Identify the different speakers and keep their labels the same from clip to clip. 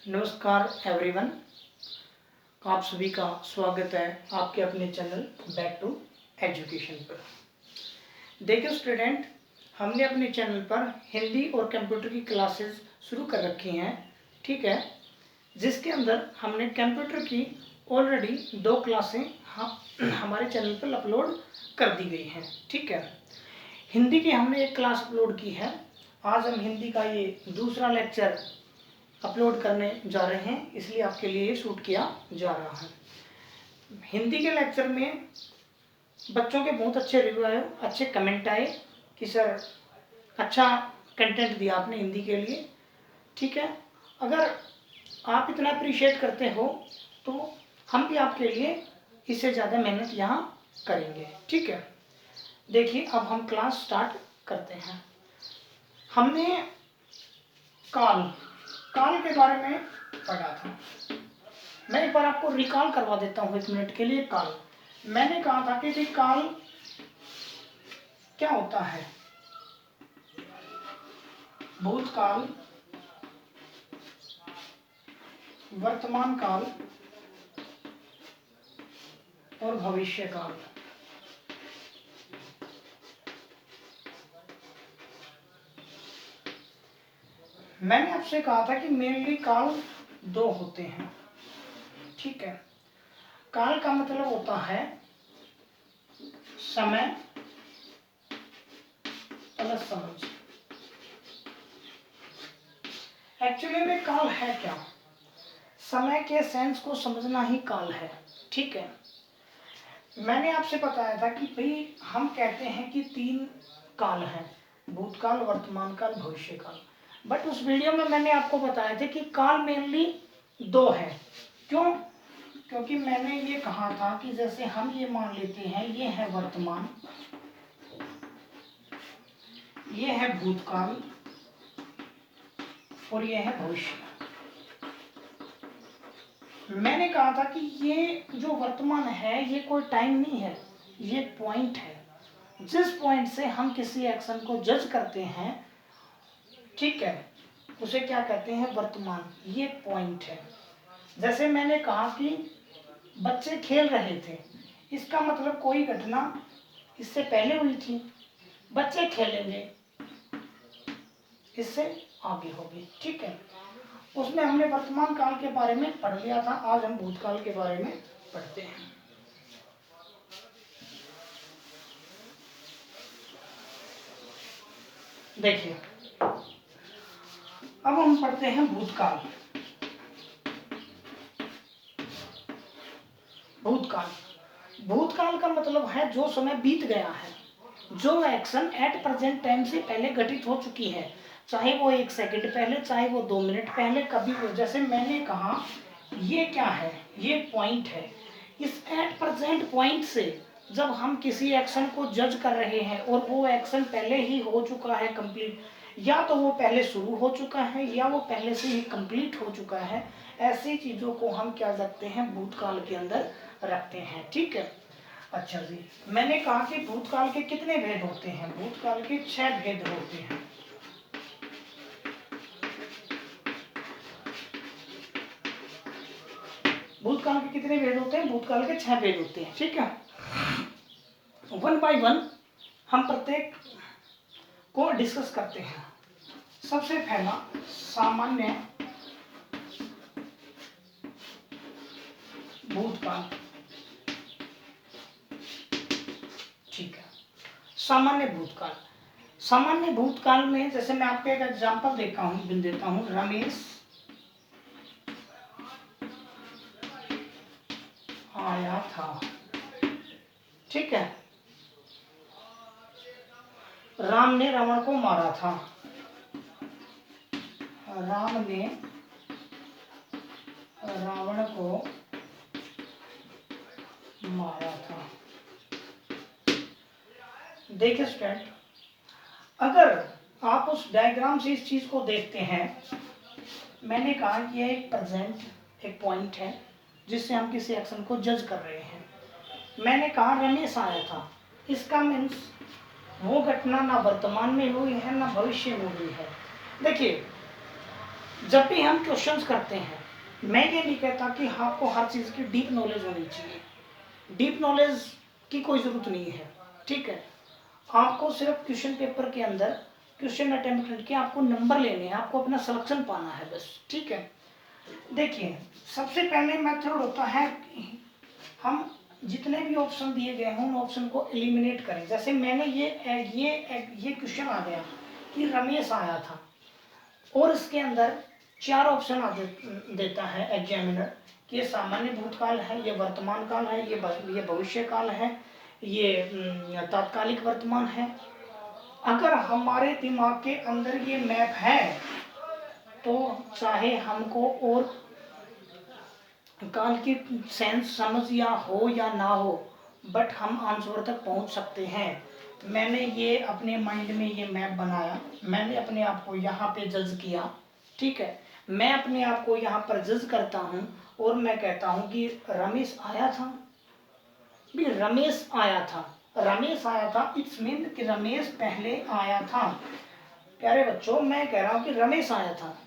Speaker 1: नमस्कार एवरीवन, आप सभी का स्वागत है आपके अपने चैनल बैक टू एजुकेशन पर। देखिए स्टूडेंट, हमने अपने चैनल पर हिंदी और कंप्यूटर की क्लासेस शुरू कर रखी हैं, ठीक है, जिसके अंदर हमने कंप्यूटर की ऑलरेडी 2 क्लासें हमारे चैनल पर अपलोड कर दी गई हैं, ठीक है। हिंदी की हमने 1 क्लास अपलोड की है। आज हम हिंदी का ये दूसरा लेक्चर अपलोड करने जा रहे हैं, इसलिए आपके लिए शूट किया जा रहा है। हिंदी के लेक्चर में बच्चों के बहुत अच्छे रिव्यू आए, अच्छे कमेंट आए कि सर अच्छा कंटेंट दिया आपने हिंदी के लिए, ठीक है। अगर आप इतना अप्रिशिएट करते हो तो हम भी आपके लिए इससे ज़्यादा मेहनत यहाँ करेंगे, ठीक है। देखिए अब हम क्लास स्टार्ट करते हैं। हमने काल के बारे में पढ़ा था। मैं एक बार आपको रिकॉल करवा देता हूँ 1 मिनट के लिए। काल, मैंने कहा था कि काल क्या होता है। भूतकाल, वर्तमान काल और भविष्य काल। मैंने आपसे कहा था कि मेनली काल 2 होते हैं, ठीक है। काल का मतलब होता है समय प्लस समझ। एक्चुअली में काल है क्या? समय के सेंस को समझना ही काल है, ठीक है। मैंने आपसे बताया था कि भाई हम कहते हैं कि 3 काल हैं, भूतकाल, वर्तमान काल, भविष्य काल। बट उस वीडियो में मैंने आपको बताया था कि काल मेनली 2 है। क्यों? क्योंकि मैंने ये कहा था कि जैसे हम ये मान लेते हैं, ये है वर्तमान, ये है भूतकाल और ये है भविष्य। मैंने कहा था कि ये जो वर्तमान है ये कोई टाइम नहीं है, ये पॉइंट है। जिस पॉइंट से हम किसी एक्शन को जज करते हैं, ठीक है, उसे क्या कहते हैं? वर्तमान। ये पॉइंट है। जैसे मैंने कहा कि बच्चे खेल रहे थे, इसका मतलब कोई घटना इससे पहले हुई थी। बच्चे खेलेंगे, इससे आगे होगी, ठीक है। उसमें हमने वर्तमान काल के बारे में पढ़ लिया था। आज हम भूतकाल के बारे में पढ़ते हैं। देखिए अब हम पढ़ते हैं भूतकाल। भूतकाल का मतलब है जो समय बीत गया है, जो एक्शन एट प्रेजेंट टाइम से पहले घटित हो चुकी है, चाहे वो 1 सेकंड पहले, चाहे वो 2 मिनट पहले, कभी वो। जैसे मैंने कहा ये क्या है? ये पॉइंट है। इस एट प्रेजेंट पॉइंट से जब हम किसी एक्शन को जज कर रहे हैं और वो एक्शन पहले ही हो चुका है कंप्लीट, या तो वो पहले शुरू हो चुका है या वो पहले से ही कंप्लीट हो चुका है, ऐसी चीज़ों को हम क्या रखते हैं? भूतकाल के अंदर रखते हैं, ठीक है। अच्छा जी, मैंने कहा कि भूतकाल के कितने भेद होते हैं? भूतकाल के 6 भेद होते हैं। भूतकाल के कितने भेद होते हैं? भूतकाल के 6 भेद होते हैं, ठीक है। 1 बाय 1 हम प्रत्येक को डिस्कस करते हैं। सबसे पहला सामान्य भूतकाल, ठीक है। सामान्य भूतकाल, सामान्य भूतकाल में जैसे मैं आपको एक एग्जांपल देता हूं। रमेश आया था, ठीक है। राम ने रावण को मारा था। राम ने रावण को मारा था। देखिए स्टूडेंट, अगर आप उस डायग्राम से इस चीज को देखते हैं, मैंने कहा कि यह एक प्रेजेंट एक पॉइंट है जिससे हम किसी एक्शन को जज कर रहे हैं। मैंने कहा रमेश आया था, इसका मीन्स वो घटना ना वर्तमान में हुई है ना भविष्य में हुई है। देखिए जब भी हम क्वेश्चंस करते हैं, मैं ये नहीं कहता कि आपको हर चीज़ की डीप नॉलेज होनी चाहिए, डीप नॉलेज की कोई ज़रूरत नहीं है, ठीक है। आपको सिर्फ क्वेश्चन पेपर के अंदर क्वेश्चन अटेम्प्ट करके आपको नंबर लेने हैं, आपको अपना सिलेक्शन पाना है बस, ठीक है। देखिए, सबसे पहले मेथड होता है कि हम जितने भी ऑप्शन दिए गए हैं उन ऑप्शन को एलिमिनेट करें। जैसे मैंने ये क्वेश्चन आ गया कि रमेश आया था, और इसके अंदर 4 ऑप्शन देता है एग्जामिनर कि ये सामान्य भूतकाल है, ये वर्तमान काल है, ये भविष्य काल है, ये तात्कालिक वर्तमान है। अगर हमारे दिमाग के अंदर ये मैप है तो चाहे हमको और काल की सेंस समझ या हो या ना हो, बट हम आंसर तक पहुंच सकते हैं। मैंने ये अपने माइंड में ये मैप बनाया, मैंने अपने आप को यहाँ पे जज किया, ठीक है। मैं अपने आप को यहाँ पर जज करता हूँ और मैं कहता हूँ कि रमेश आया था, भी रमेश आया था, रमेश आया था, इट्स मीन कि रमेश पहले आया था। प्यारे बच्चों, मैं कह रहा हूँ कि रमेश आया था,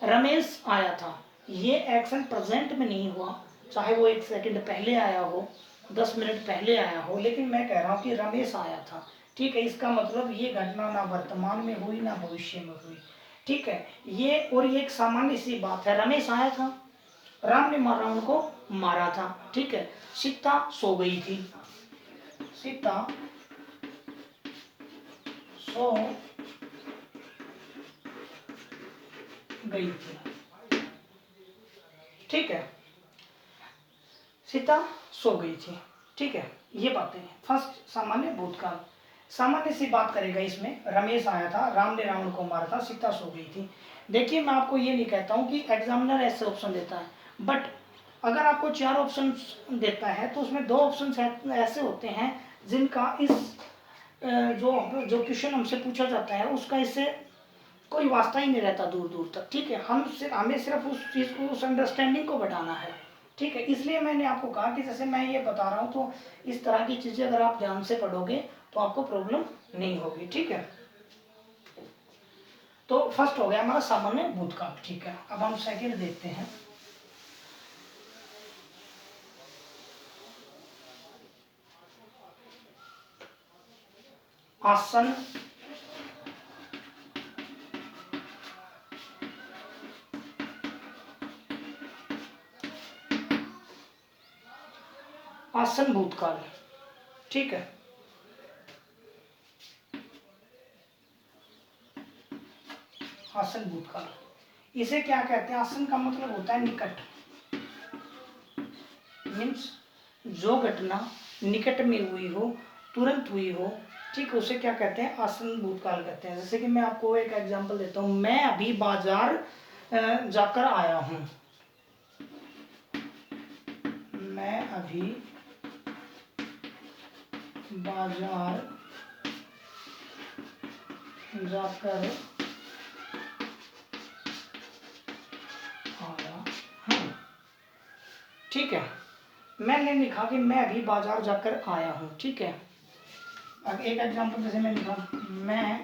Speaker 1: रमेश आया था, ये एक्शन प्रेजेंट में नहीं हुआ, चाहे वो 1 सेकंड पहले आया हो, 10 मिनट पहले आया हो, लेकिन मैं कह रहा हूँ कि रमेश आया था, ठीक है। इसका मतलब ये घटना ना वर्तमान में हुई ना भविष्य में हुई, ठीक है। ये और ये एक सामान्य सी बात है, रमेश आया था, राम ने रावण को मारा था, ठीक है। सीता सो गई थी, सीता सो गई थी, ठीक है। सीता सो गई थी, ठीक है। ये बातें हैं। फर्स्ट सामान्य भूतकाल, सामान्य सी बात करेगा इसमें। रमेश आया था, राम ने रावण को मारा था, सीता सो गई थी। देखिए, मैं आपको ये नहीं कहता हूँ कि एग्जामिनर ऐसे ऑप्शन देता है, बट अगर आपको 4 ऑप्शन देता है तो उसमें 2 ऑप्शन ऐसे होते हैं जिनका इस जो जो क्वेश्चन हमसे पूछा जाता है उसका इससे कोई वास्ता ही नहीं रहता दूर दूर तक, ठीक है। हमें सिर्फ उस चीज़ को, उस अंडरस्टैंडिंग को बढ़ाना है, ठीक है। इसलिए मैंने आपको कहा कि जैसे मैं ये बता रहा हूँ तो इस तरह की चीज़ें अगर आप ध्यान से पढ़ोगे तो आपको प्रॉब्लम नहीं होगी, ठीक है। तो फर्स्ट हो गया हमारा सामान्य भूतकाल, ठीक है। अब हम सेकंड देखते हैं। आसन आसन भूतकाल, ठीक है। आसन भूतकाल, इसे क्या कहते हैं? आसन का मतलब होता है निकट, मीन्स जो घटना निकट में हुई हो, तुरंत हुई हो, ठीक, उसे क्या कहते हैं? आसन भूतकाल कहते हैं। जैसे कि मैं आपको एक एग्जांपल देता हूँ, मैं अभी बाजार जाकर आया हूँ, मैं अभी बाजार जाकर आया हूँ, ठीक है। मैंने लिखा कि मैं अभी बाजार जाकर आया हूँ, ठीक है। अब एक एग्जांपल जैसे मैं लिखा, मैं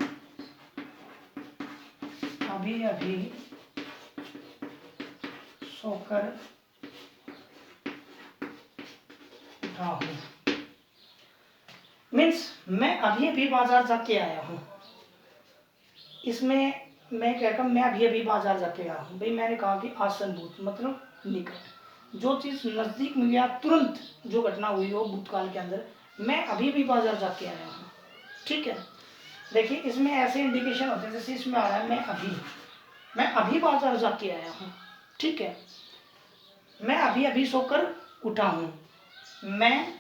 Speaker 1: अभी अभी सोकर उठा हूँ, मीन्स मैं अभी अभी बाजार जाके आया हूँ। इसमें मैं कहकर मैं अभी अभी बाजार जाके आया हूँ, भाई मैंने कहा कि आसनभूत मतलब निकट, जो चीज़ नज़दीक में या तुरंत जो घटना हुई हो भूतकाल के अंदर, मैं अभी भी बाजार जाके आया हूँ, ठीक है। देखिए, इसमें ऐसे इंडिकेशन होते हैं, जैसे इसमें आ रहा है मैं अभी बाजार जाके आया हूँ, ठीक है। मैं अभी अभी सोकर उठा हूँ, मैं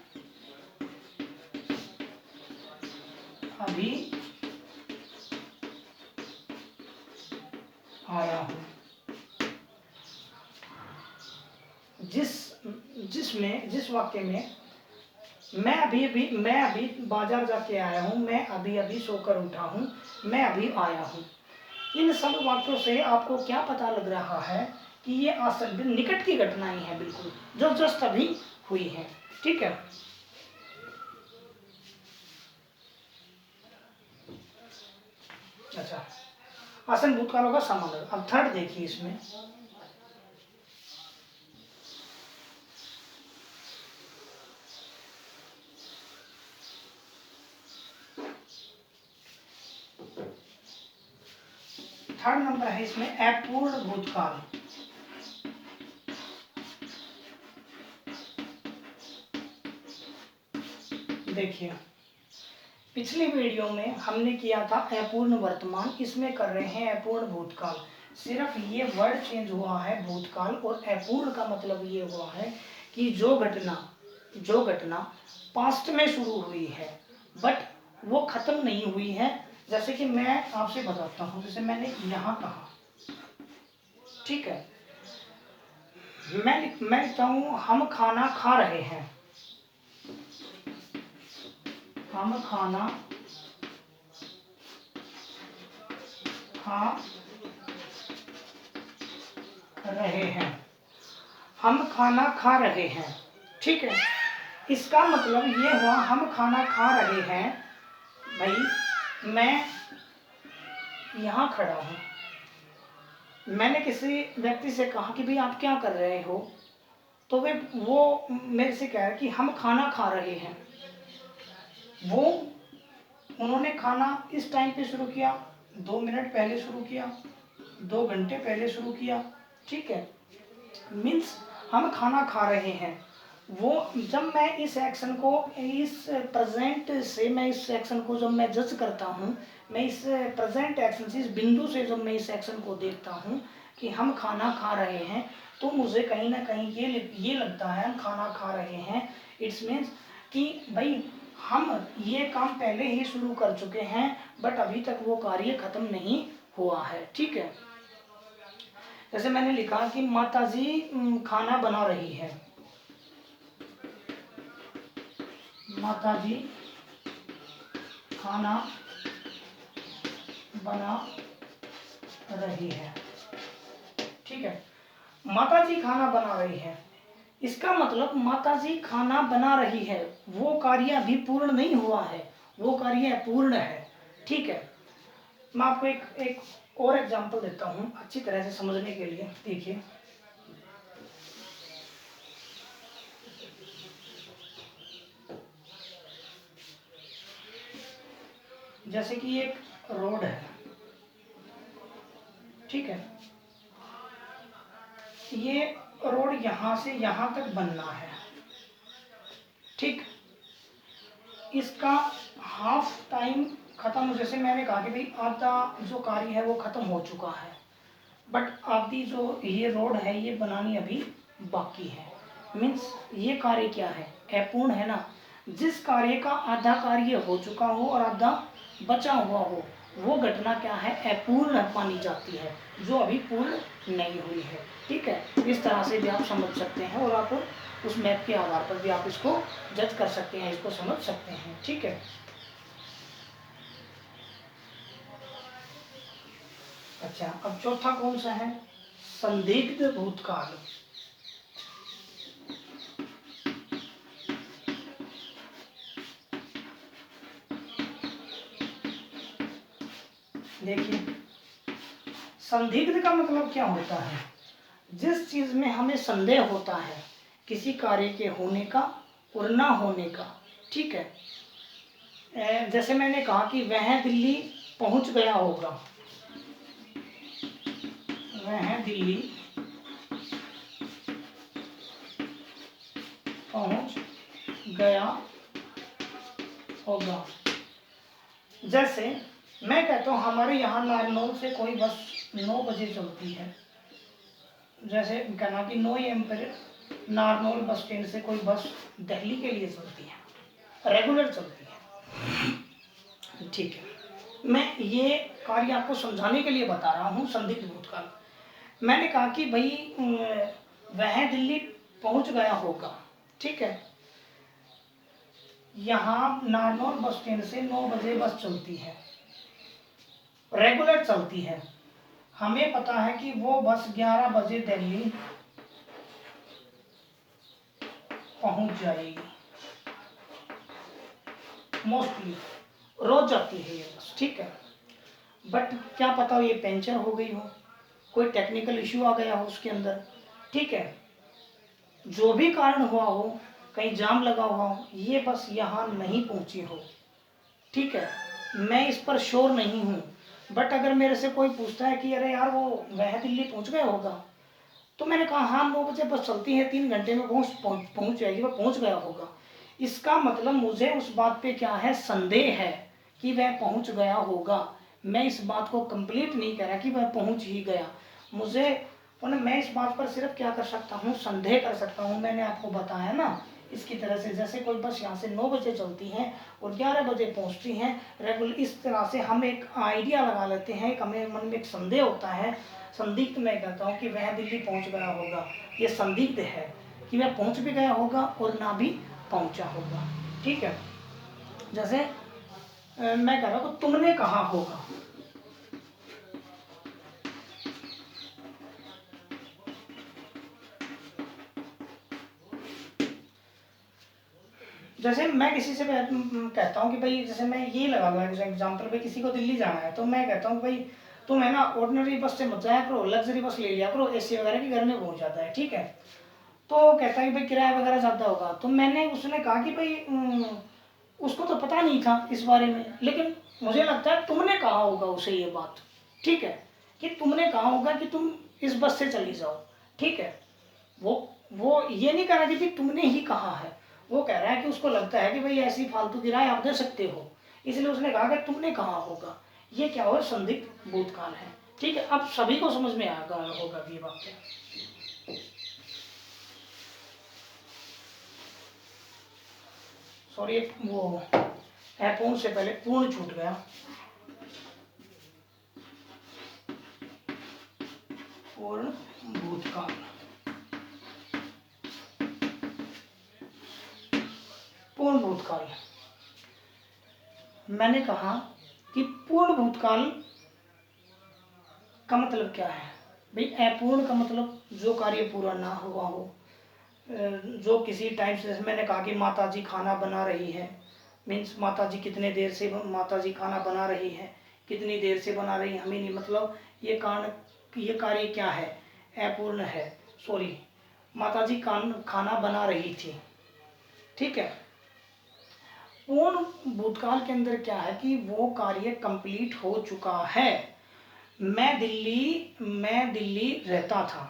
Speaker 1: अभी आया हूँ। जिस वाक्य में मैं अभी बाजार जाके आया हूँ, मैं अभी अभी सोकर उठा हूँ, मैं अभी आया हूँ, इन सब वाक्यों से आपको क्या पता लग रहा है कि ये असल निकट की घटनाएं हैं, बिल्कुल जो जस्ट अभी हुई है, ठीक है। अच्छा, आसन भूतकाल होगा समानार्थी। अब थर्ड देखिए इसमें, थर्ड नंबर है इसमें अपूर्ण भूतकाल। देखिए पिछली वीडियो में हमने किया था अपूर्ण वर्तमान, इसमें कर रहे हैं अपूर्ण भूतकाल। सिर्फ ये वर्ड चेंज हुआ है भूतकाल और अपूर्ण का मतलब ये हुआ है कि जो घटना पास्ट में शुरू हुई है बट वो खत्म नहीं हुई है। जैसे कि मैं आपसे बताता हूँ, जैसे मैंने यहाँ कहा, ठीक है, मैं लिखता हूँ हम खाना खा रहे हैं, हम खाना खा रहे हैं, हम खाना खा रहे हैं, ठीक है। इसका मतलब ये हुआ हम खाना खा रहे हैं। भाई मैं यहाँ खड़ा हूँ, मैंने किसी व्यक्ति से कहा कि भाई आप क्या कर रहे हो, तो वो मेरे से कह रहा कि हम खाना खा रहे हैं। वो उन्होंने खाना इस टाइम पे शुरू किया, 2 मिनट पहले शुरू किया, 2 घंटे पहले शुरू किया, ठीक है। मीन्स हम खाना खा रहे हैं। वो जब मैं इस एक्शन को, इस प्रेजेंट से मैं इस एक्शन को जब मैं जज करता हूँ, मैं इस प्रेजेंट एक्शन से, इस बिंदु से जब मैं इस एक्शन को देखता हूँ कि हम खाना खा रहे हैं, तो मुझे कहीं ना कहीं ये लगता है हम खाना खा रहे हैं, इट्स मीन्स कि भाई हम ये काम पहले ही शुरू कर चुके हैं बट अभी तक वो कार्य खत्म नहीं हुआ है, ठीक है। जैसे मैंने लिखा कि माताजी खाना बना रही है, माताजी खाना बना रही है, ठीक है। माताजी खाना बना रही है, इसका मतलब माताजी खाना बना रही है, वो कार्य अभी पूर्ण नहीं हुआ है, वो कार्य अपूर्ण है, ठीक है। मैं आपको एक और एग्जांपल देता हूँ अच्छी तरह से समझने के लिए। देखिए जैसे कि एक रोड है, ठीक है, ये रोड यहाँ से यहाँ तक बनना है, ठीक। इसका हाफ टाइम खत्म, जैसे मैंने कहा कि भाई आधा जो कार्य है वो खत्म हो चुका है बट आधी जो ये रोड है ये बनानी अभी बाकी है। मीन्स ये कार्य क्या है, अपूर्ण है ना। जिस कार्य का आधा कार्य हो चुका हो और आधा बचा हुआ हो, वो घटना क्या है, अपूर्ण मानी जाती है, जो अभी पूर्ण नहीं हुई है, ठीक है। इस तरह से भी आप समझ सकते हैं और आप उस मैप के आधार पर भी आप इसको जज कर सकते हैं, इसको समझ सकते हैं, ठीक है। अच्छा, अब चौथा कौन सा है, संदिग्ध भूतकाल। देखिए संदिग्ध का मतलब क्या होता है, जिस चीज में हमें संदेह होता है किसी कार्य के होने का और ना होने का, ठीक है। जैसे मैंने कहा कि वह दिल्ली पहुंच गया होगा, वह दिल्ली पहुंच गया होगा। जैसे मैं कहता हूँ हमारे यहाँ नारनौल से कोई बस 9 बजे चलती है, जैसे कहना कि 9 AM पर नारनौल बस स्टैंड से कोई बस दिल्ली के लिए चलती है, रेगुलर चलती है, ठीक है। मैं ये कार्य आपको समझाने के लिए बता रहा हूँ संदिग्ध भूतकाल। मैंने कहा कि भाई वह दिल्ली पहुंच गया होगा, ठीक है। यहाँ नारनौल बस स्टैंड से 9 बजे बस चलती है, रेगुलर चलती है। हमें पता है कि वो बस 11 बजे दिल्ली पहुंच जाएगी, मोस्टली रोज जाती है ये बस, ठीक है। बट क्या पता ये पंचर हो गई हो, कोई टेक्निकल इश्यू आ गया हो उसके अंदर, ठीक है, जो भी कारण हुआ हो, कहीं जाम लगा हुआ हो, ये बस यहाँ नहीं पहुँची हो, ठीक है। मैं इस पर श्योर नहीं हूँ, बट अगर मेरे से कोई पूछता है कि अरे यार वो वह दिल्ली पहुँच गया होगा, तो मैंने कहा हाँ 9 बजे बस चलती है, 3 घंटे में पहुँच जाएगी, वह पहुँच गया होगा। इसका मतलब मुझे उस बात पे क्या है, संदेह है कि वह पहुँच गया होगा। मैं इस बात को कंप्लीट नहीं कह रहा कि वह पहुँच ही गया, मुझे मैं इस बात पर सिर्फ क्या कर सकता हूँ, संदेह कर सकता हूँ। मैंने आपको बताया ना इसकी तरह से, जैसे कोई बस यहाँ से 9 बजे चलती है और 11 बजे पहुँचती हैं रेगुलर, इस तरह से हम एक आइडिया लगा लेते हैं, एक हमें मन में एक संदेह होता है, संदिग्ध मैं कहता हूँ कि वह दिल्ली पहुँच गया होगा। ये संदिग्ध है कि वह पहुँच भी गया होगा और ना भी पहुँचा होगा, ठीक है। जैसे मैं कह रहा हूँ तुमने कहा होगा, जैसे मैं किसी से कहता हूँ कि भाई, जैसे मैं ये लगा लूँ एग्जाम्पल पे, किसी को दिल्ली जाना है तो मैं कहता हूँ भाई तुम है ना ऑर्डिनरी बस से मत जाया करो, लग्जरी बस ले लिया करो, एसी वगैरह की घर में पहुँच जाता है, ठीक है। तो कहता है कि भाई किराया वगैरह ज़्यादा होगा, तो मैंने उसने कहा कि भाई उसको तो पता नहीं था इस बारे में, लेकिन मुझे लगता है तुमने कहा होगा उसे ये बात, ठीक है, कि तुमने कहा होगा कि तुम इस बस से चली जाओ, ठीक है। वो ये नहीं कह रहा कि भाई तुमने ही कहा है, वो कह रहा है कि उसको लगता है कि भाई ऐसी फालतू किराया आप दे सकते हो, इसलिए उसने कहा कि तुमने कहा होगा। ये क्या हो, संदिग्ध भूतकाल है, ठीक है। अब सभी को समझ में आ गया होगा ये वाक्य। सॉरी, वो अपूर्ण से पहले पूर्ण छूट गया। पूर्ण भूतकाल, पूर्ण भूतकाल, मैंने कहा कि पूर्ण भूतकाल का मतलब क्या है भाई, अपूर्ण का मतलब जो कार्य पूरा ना हुआ हो, जो किसी टाइम से, जैसे मैंने कहा कि माता जी खाना बना रही है, मीन्स माता जी कितने देर से माता जी खाना बना रही है, कितनी देर से बना रही है हमें नहीं, मतलब ये कारण, ये कार्य क्या है, अपूर्ण है, सॉरी, माता जी खाना बना रही थी, ठीक है। पूर्ण भूतकाल के अंदर क्या है कि वो कार्य कंप्लीट हो चुका है। मैं दिल्ली रहता था,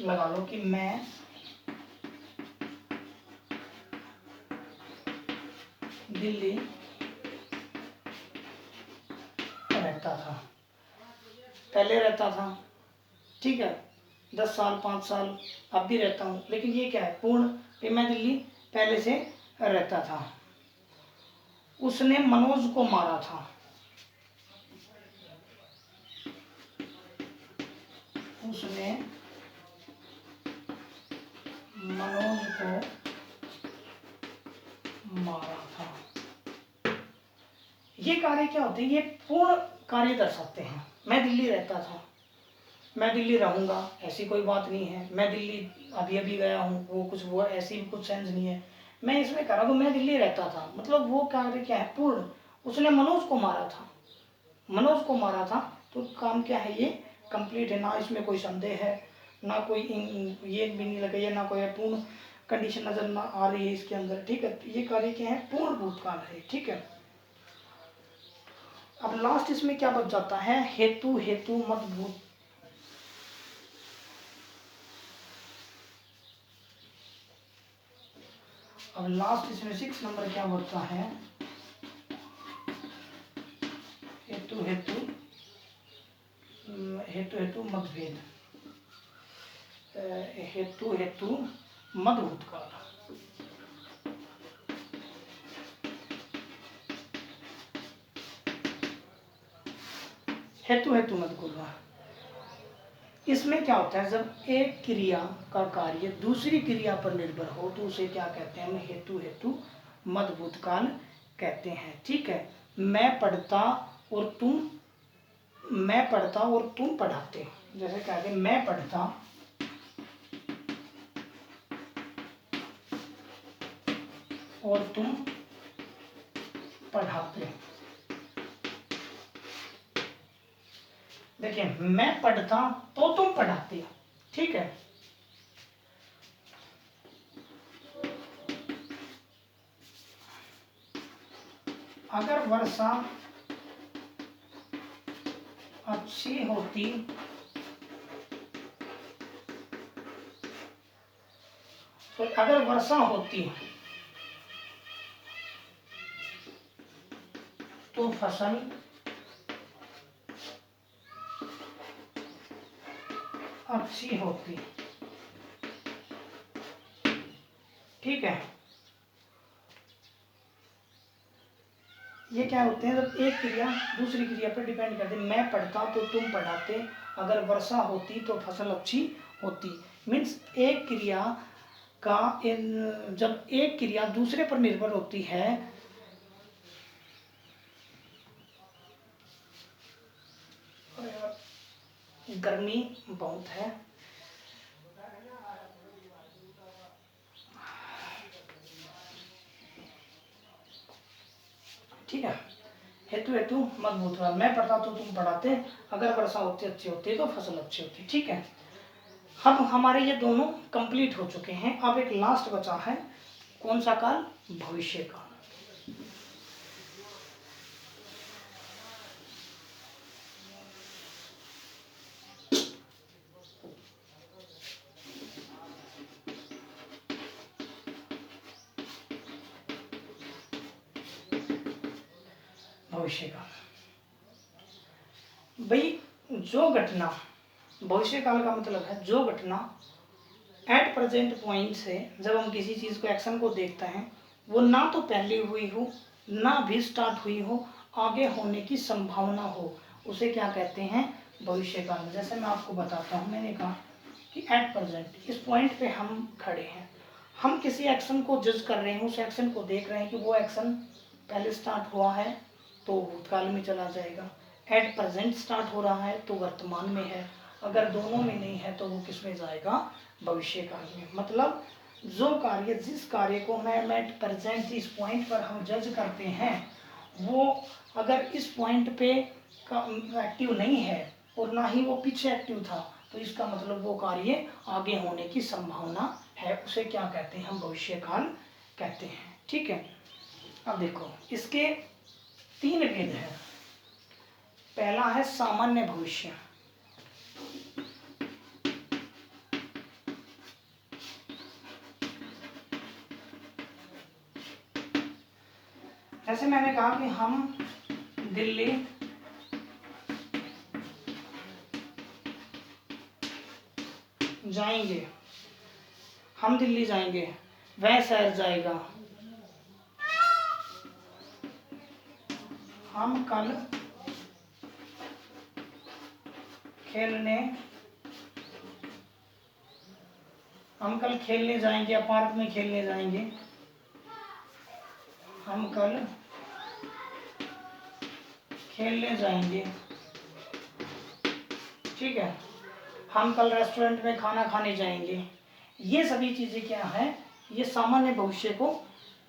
Speaker 1: लगा लो कि मैं दिल्ली रहता था, पहले रहता था, ठीक है, 10 साल 5 साल, अब भी रहता हूँ, लेकिन ये क्या है, पूर्ण, कि मैं दिल्ली पहले से रहता था। उसने मनोज को मारा था, उसने मनोज को मारा था। ये कार्य क्या होते हैं, ये पूर्ण कार्य दर्शाते हैं। मैं दिल्ली रहता था, मैं दिल्ली रहूँगा, ऐसी कोई बात नहीं है, मैं दिल्ली अभी अभी गया हूँ, वो कुछ वो ऐसी कुछ सेंस नहीं है। मैं इसमें कह रहा हूँ मैं दिल्ली रहता था, मतलब वो कार्य क्या है, पूर्ण। उसने मनोज को मारा था, मनोज को मारा था, तो काम क्या है, ये कंप्लीट है, ना इसमें कोई संदेह है, ना कोई ये भी नहीं लगे, ना कोई पूर्ण कंडीशन नजर ना आ रही है इसके अंदर, ठीक है। तो ये कार्य क्या है, पूर्ण भूतकाल है, ठीक है। अब लास्ट इसमें क्या बच जाता है, हेतु हेतु मत भूत, अब लास्ट इसमें 6 नंबर क्या बचता है, हेतु हेतु हेतु हेतु मतभेद, हेतु हेतु मत भूतकाल, हेतु हेतु मत भूतकाल। इसमें क्या होता है, जब एक क्रिया का कार्य दूसरी क्रिया पर निर्भर हो तो उसे क्या कहते हैं, हम हेतु हेतु मत भूतकाल कहते हैं, ठीक है। मैं पढ़ता और तुम, मैं पढ़ता और तुम पढ़ाते, जैसे कहते हैं मैं पढ़ता और तुम पढ़ाते, देखिए, मैं पढ़ता तो तुम पढ़ाते हो, ठीक है। अगर वर्षा अच्छी होती तो अगर वर्षा होती तो फसल अच्छी होती, ठीक है। ये क्या होते हैं, जब एक क्रिया दूसरी क्रिया पर डिपेंड करती। मैं पढ़ता तो तुम पढ़ाते, अगर वर्षा होती तो फसल अच्छी होती। मीन्स एक क्रिया का जब एक क्रिया दूसरे पर निर्भर होती है, गर्मी बहुत है, ठीक है। हेतु हेतु मत भूतवा, मैं पढ़ता तो तुम पढ़ाते, अगर वर्षा होती अच्छी होती तो फसल अच्छी होती, ठीक है। अब हमारे ये दोनों कंप्लीट हो चुके हैं। अब एक लास्ट बचा है, कौन सा काल? भविष्य काल। भविष्य काल भाई, जो घटना, भविष्य काल का मतलब है जो घटना एट प्रेजेंट पॉइंट से, जब हम किसी चीज को एक्शन को देखते हैं, वो ना तो पहले हुई हो ना भी स्टार्ट हुई हो, आगे होने की संभावना हो, उसे क्या कहते हैं? भविष्य काल। जैसे मैं आपको बताता हूँ, मैंने कहा कि एट प्रेजेंट इस पॉइंट पे हम खड़े हैं, हम किसी एक्शन को जज कर रहे हैं, उस एक्शन को देख रहे हैं कि वो एक्शन पहले स्टार्ट हुआ है तो भूतकाल में चला जाएगा, एट प्रेजेंट स्टार्ट हो रहा है तो वर्तमान में है, अगर दोनों में नहीं है तो वो किस में जाएगा? भविष्य काल में। मतलब जो कार्य, जिस कार्य को हम एट प्रेजेंट इस पॉइंट पर हम जज करते हैं, वो अगर इस पॉइंट पे एक्टिव नहीं है और ना ही वो पीछे एक्टिव था, तो इसका मतलब वो कार्य आगे होने की संभावना है, उसे क्या कहते हैं? हम भविष्य काल कहते हैं, ठीक है। अब देखो, इसके तीन भेद हैं। पहला है सामान्य भविष्य, जैसे मैंने कहा कि हम दिल्ली जाएंगे, हम दिल्ली जाएंगे, वह शहर जाएगा, हम कल खेलने जाएंगे या पार्क में खेलने जाएंगे, हम कल खेलने जाएंगे, ठीक है। हम कल रेस्टोरेंट में खाना खाने जाएंगे। ये सभी चीज़ें क्या है? ये सामान्य भविष्य को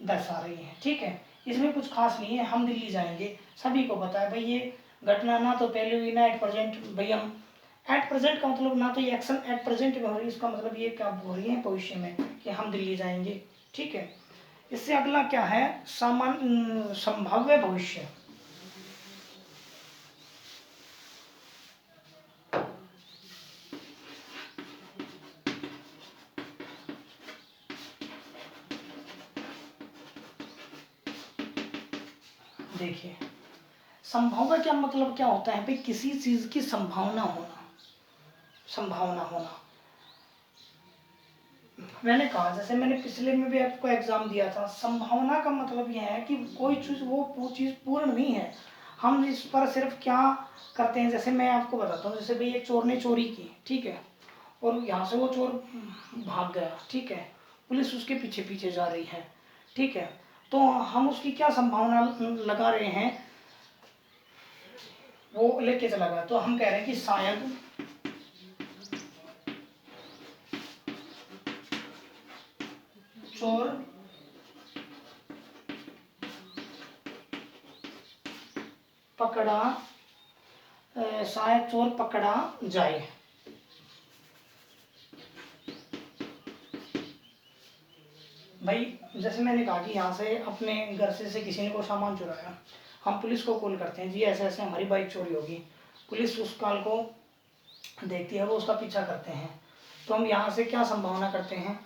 Speaker 1: दर्शा रही हैं, ठीक है। इसमें कुछ खास नहीं है, हम दिल्ली जाएंगे, सभी को पता है भाई ये घटना ना तो पहले हुई ना एट प्रेजेंट, भाई हम एट प्रेजेंट का मतलब ना तो ये एक्शन एट प्रेजेंट में हो रही है, इसका मतलब ये क्या हो रही है भविष्य में कि हम दिल्ली जाएंगे, ठीक है। इससे अगला क्या है? सामान्य संभाव्य भविष्य। देखिए, संभावना क्या मतलब क्या होता है भाई? किसी चीज की संभावना होना, संभावना होना। मैंने कहा, जैसे मैंने पिछले में भी आपको एग्जाम दिया था, संभावना का मतलब यह है कि कोई चीज वो चीज पूर्ण नहीं है, हम इस पर सिर्फ क्या करते हैं। जैसे मैं आपको बताता हूँ, जैसे भाई एक चोर ने चोरी की, ठीक है, और यहाँ से वो चोर भाग गया, ठीक है, पुलिस उसके पीछे पीछे जा रही है, ठीक है, तो हम उसकी क्या संभावना लगा रहे हैं? वो लेके चला गया, तो हम कह रहे हैं कि शायद चोर पकड़ा शायद चोर पकड़ा जाए। भाई जैसे मैंने कहा कि यहाँ से अपने घर से किसी ने कोई सामान चुराया, हम पुलिस को कॉल करते हैं, जी ऐसे ऐसे हमारी बाइक चोरी होगी। पुलिस उस कॉल को देखती है, वो उसका पीछा करते हैं। तो हम यहाँ से क्या संभावना करते हैं,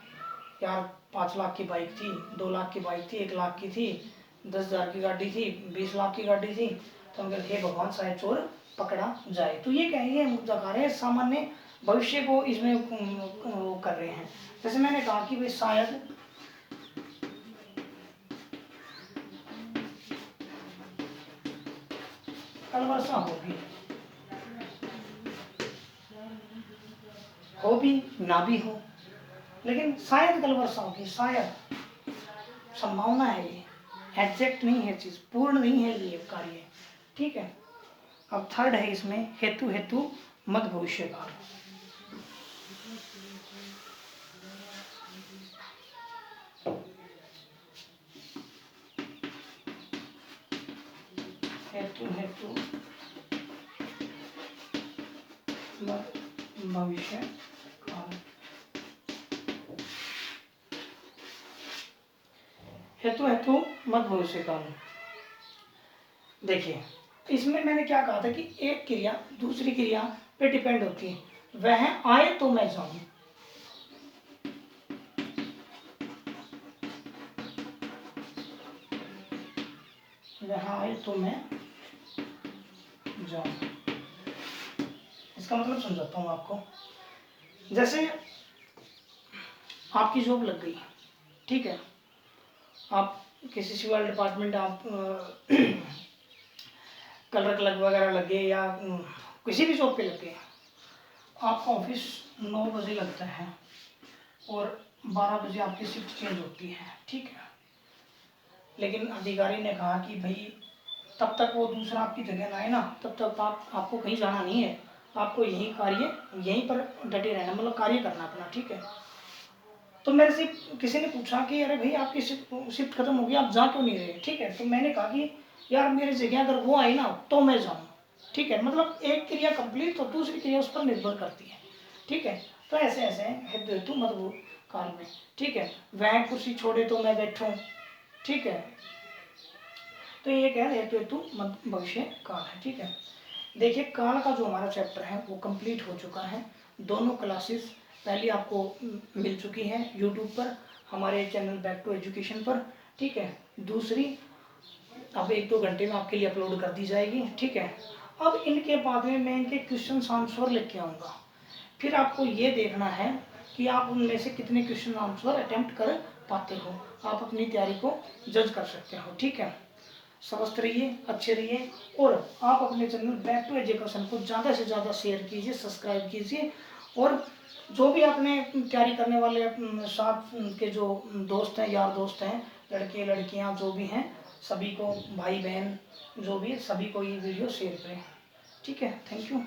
Speaker 1: यार 5 लाख की बाइक थी, 2 लाख की बाइक थी, 1 लाख की थी, 10,000 की गाड़ी थी, 20 लाख की गाड़ी थी। तो हम कहते हे भगवान शायद चोर पकड़ा जाए। तो ये कहेंगे दिखा रहे हैं सामान्य भविष्य को इसमें वो कर रहे हैं। जैसे मैंने कहा कि भाई शायद कल वर्षा होगी, हो भी ना भी हो, लेकिन शायद कल वर्षा होगी, शायद संभावना है, ये एग्जैक्ट नहीं है, चीज पूर्ण नहीं है ये कार्य। ठीक है। अब थर्ड है इसमें हेतु हेतु मत भविष्य काल। हेतु हेतु मत भविष्य काल। हेतु हेतु मत भविष्य काल। देखिए इसमें मैंने क्या कहा था कि एक क्रिया दूसरी क्रिया पे डिपेंड होती है। वह आए तो मैं जाऊं, वह आए तो मैं जाऊं। इसका मतलब समझाता हूं आपको। जैसे आपकी जॉब लग गई, ठीक है, आप किसी सिविल डिपार्टमेंट, आप कलर क्लर्क वगैरह लगे या किसी भी जॉब पे लगे, आपका ऑफिस 9 बजे लगता है और 12 बजे आपकी शिफ्ट चेंज होती है, ठीक है। लेकिन अधिकारी ने कहा कि भाई तब तक वो दूसरा आपकी जगह ना आए ना, तब तक आपको कहीं जाना नहीं है, आपको यहीं पर डटे रहना, मतलब कार्य करना अपना, ठीक है। तो मेरे से किसी ने पूछा कि अरे भाई आपकी शिफ्ट खत्म हो गई, आप जा क्यों नहीं रहे, ठीक है। तो मैंने कहा कि यार मेरी जगह अगर वो आई ना तो मैं जाऊँ, ठीक है। मतलब एक क्रिया कंप्लीट तो दूसरी क्रिया उस पर निर्भर करती है, ठीक है। तो ऐसे ऐसे हेतु हेतु मत काल में, ठीक है। वह कुर्सी छोड़े तो मैं बैठूं, ठीक है। तो ये क्या है, हेतु हेतु मत भविष्य काल है, ठीक है। देखिए काल का जो हमारा चैप्टर है वो कंप्लीट हो चुका है। दोनों क्लासेस पहले आपको मिल चुकी हैं यूट्यूब पर, हमारे चैनल बैक टू एजुकेशन पर, ठीक है। दूसरी अब 1-2 घंटे में आपके लिए अपलोड कर दी जाएगी, ठीक है। अब इनके बाद में मैं इनके क्वेश्चन आंसर लेके आऊँगा, फिर आपको ये देखना है कि आप उनमें से कितने क्वेश्चन आंसर अटेम्प्ट कर पाते हो, आप अपनी तैयारी को जज कर सकते हो, ठीक है। स्वस्थ रहिए, अच्छे रहिए, और आप अपने चैनल बैक टू एजुकेशन को ज़्यादा से ज़्यादा शेयर कीजिए, सब्सक्राइब कीजिए। और जो भी अपने तैयारी करने वाले साथ के जो दोस्त हैं, यार दोस्त हैं, लड़के लड़कियां जो भी हैं, सभी को, भाई बहन जो भी है, सभी को ये वीडियो शेयर करें, ठीक है। Thank you.